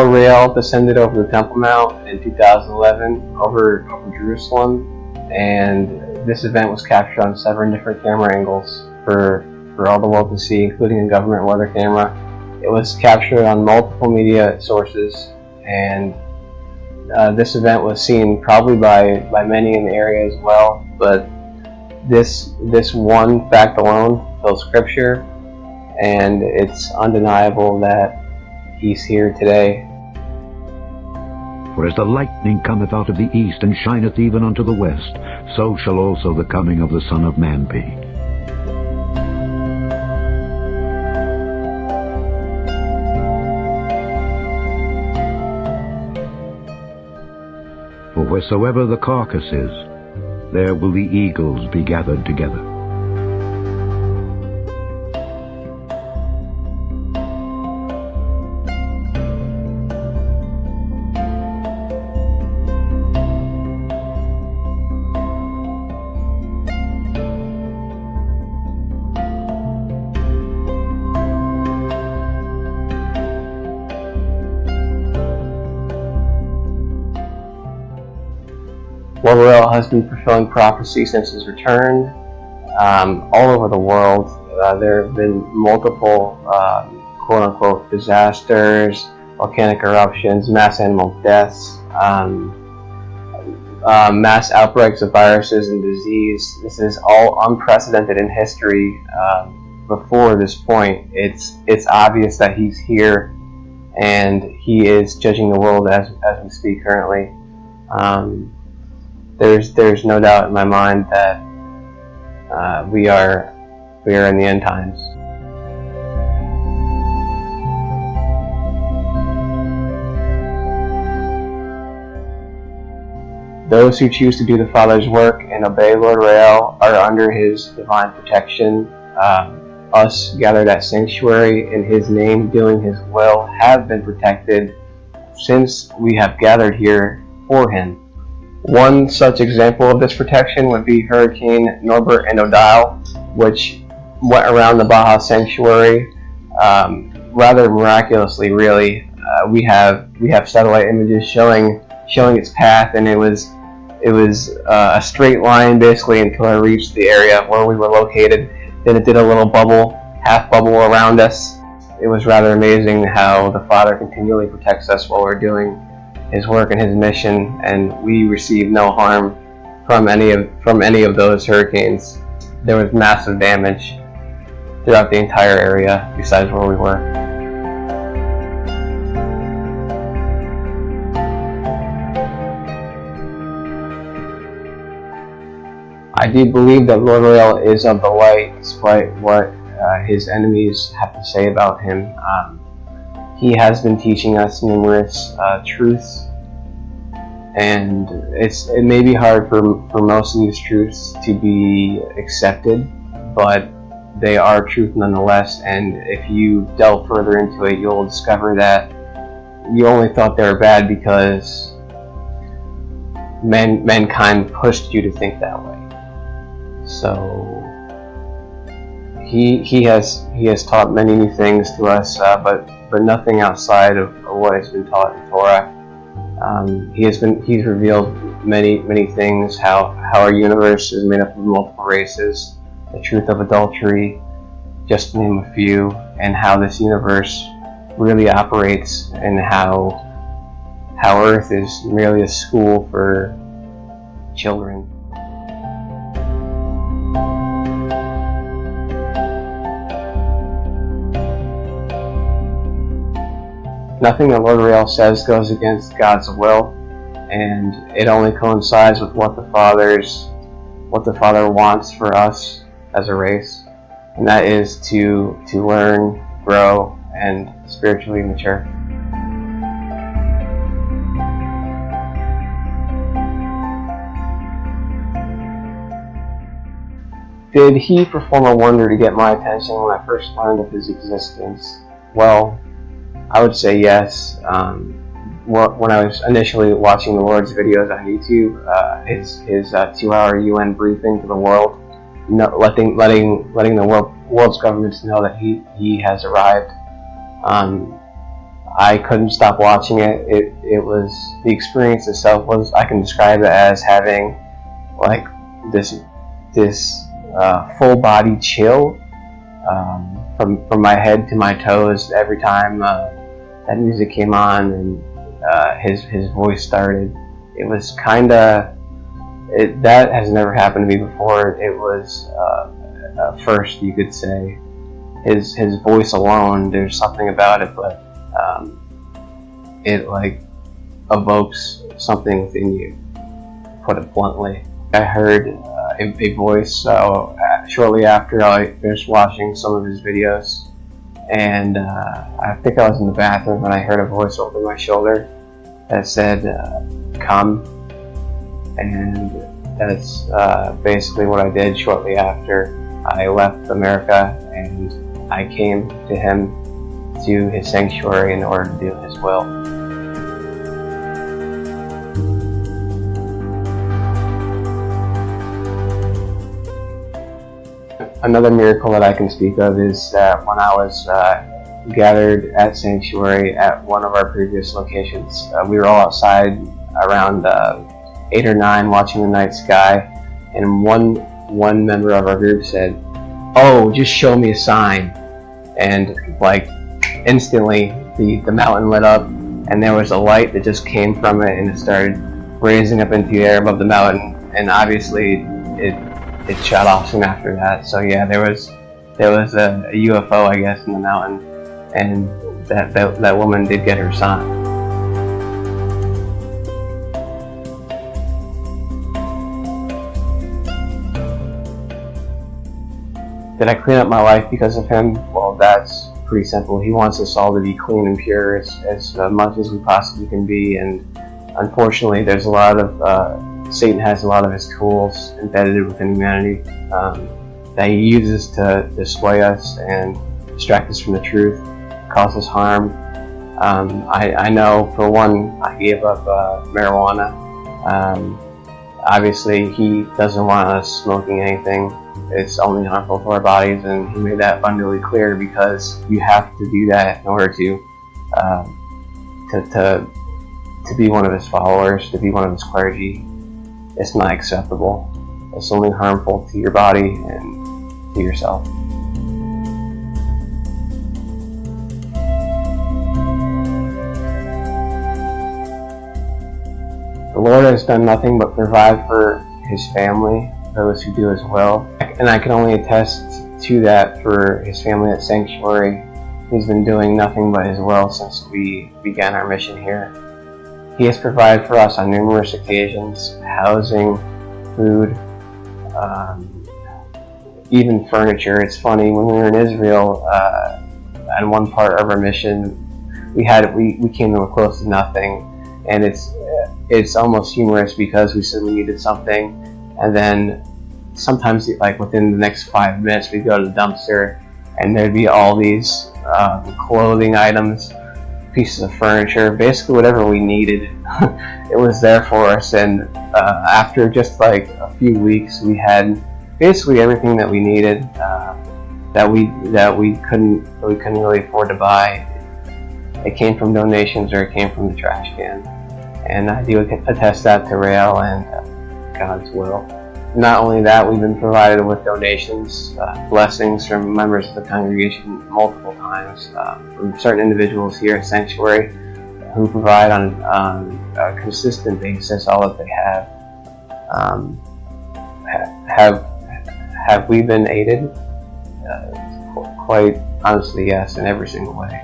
Lord RayEl descended over the Temple Mount in 2011 over Jerusalem, and this event was captured on 7 different camera angles for all the world to see, including a government weather camera. It was captured on multiple media sources, and this event was seen probably by many in the area as well. But this one fact alone fills Scripture, and it's undeniable that He's here today. For as the lightning cometh out of the east, and shineth even unto the west, so shall also the coming of the Son of Man be. For wheresoever the carcass is, there will the eagles be gathered together. Lord RayEl has been fulfilling prophecy since His return all over the world. There have been multiple quote-unquote disasters, volcanic eruptions, mass animal deaths, mass outbreaks of viruses and disease. This is all unprecedented in history. Before this point, it's obvious that He's here, and He is judging the world as we speak currently. There's no doubt in my mind that we are in the end times. Those who choose to do the Father's work and obey Lord RayEl are under His divine protection. Us gathered at Sanctuary in His name, doing His will, have been protected since we have gathered here for Him. One such example of this protection would be Hurricane Norbert and Odile, which went around the Baja Sanctuary rather miraculously. Really, we have satellite images showing its path, and it was a straight line basically until it reached the area where we were located. Then it did a little half bubble around us. It was rather amazing how the Father continually protects us while we're doing His work and His mission, and we received no harm from any of those hurricanes. There was massive damage throughout the entire area besides where we were. I do believe that Lord RayEl is of the light, despite what His enemies have to say about Him. He has been teaching us numerous truths, and it may be hard for most of these truths to be accepted, but they are truth nonetheless. And if you delve further into it, you'll discover that you only thought they were bad because mankind pushed you to think that way. So he has taught many new things to us, but nothing outside of what has been taught in Torah. He's revealed many things, how our universe is made up of multiple races, the truth of adultery, just to name a few, and how this universe really operates, and how Earth is merely a school for children. Nothing that Lord RayEl says goes against God's will, and it only coincides with what the Father wants for us as a race, and that is to learn, grow, and spiritually mature. Did He perform a wonder to get my attention when I first learned of His existence? Well, I would say yes. When I was initially watching the Lord's videos on YouTube, his 2-hour UN briefing to the world, letting the world's governments know that he has arrived, I couldn't stop watching it. It was, the experience itself was, I can describe it as having like this full body chill from my head to my toes every time that music came on and his voice started. It was kind of, that has never happened to me before. It was a first, you could say. His voice alone, there's something about it, but it like evokes something within you, to put it bluntly. I heard a voice shortly after I finished watching some of his videos, and I think I was in the bathroom when I heard a voice over my shoulder that said, "Come," and that's basically what I did shortly after I left America, and I came to him, to his sanctuary, in order to do his will. Another miracle that I can speak of is that when I was gathered at Sanctuary at one of our previous locations, we were all outside around 8 or 9 watching the night sky, and one member of our group said, "Oh, just show me a sign." And like instantly the mountain lit up, and there was a light that just came from it, and it started raising up into the air above the mountain, and obviously it shot off soon after that. So yeah, there was a UFO, I guess, in the mountain, and that woman did get her sign. Did I clean up my life because of him? Well, that's pretty simple. He wants us all to be clean and pure as much as we possibly can be, and unfortunately there's a lot of Satan has a lot of his tools embedded within humanity that he uses to sway us and distract us from the truth, cause us harm. I know, for one, I gave up marijuana. Obviously, he doesn't want us smoking anything. It's only harmful to our bodies, and he made that abundantly clear, because you have to do that in order to be one of his followers, to be one of his clergy. It's not acceptable. It's only harmful to your body and to yourself. The Lord has done nothing but provide for his family, those who do his will. And I can only attest to that for his family at Sanctuary. He's been doing nothing but his will since we began our mission here. He has provided for us on numerous occasions: housing, food, even furniture. It's funny, when we were in Israel, on one part of our mission, we came to close to nothing, and it's almost humorous, because we said we needed something, and then sometimes, like within the next 5 minutes, we'd go to the dumpster, and there'd be all these clothing items, pieces of furniture, basically whatever we needed. It was there for us, and after just like a few weeks, we had basically everything that we needed, that we couldn't really afford to buy. It came from donations, or it came from the trash can, and I do attest that to RayEl and God's will. Not only that, we've been provided with donations, blessings from members of the congregation multiple times, from certain individuals here at Sanctuary who provide on a consistent basis all that they have. Have we been aided? Quite honestly, yes, in every single way.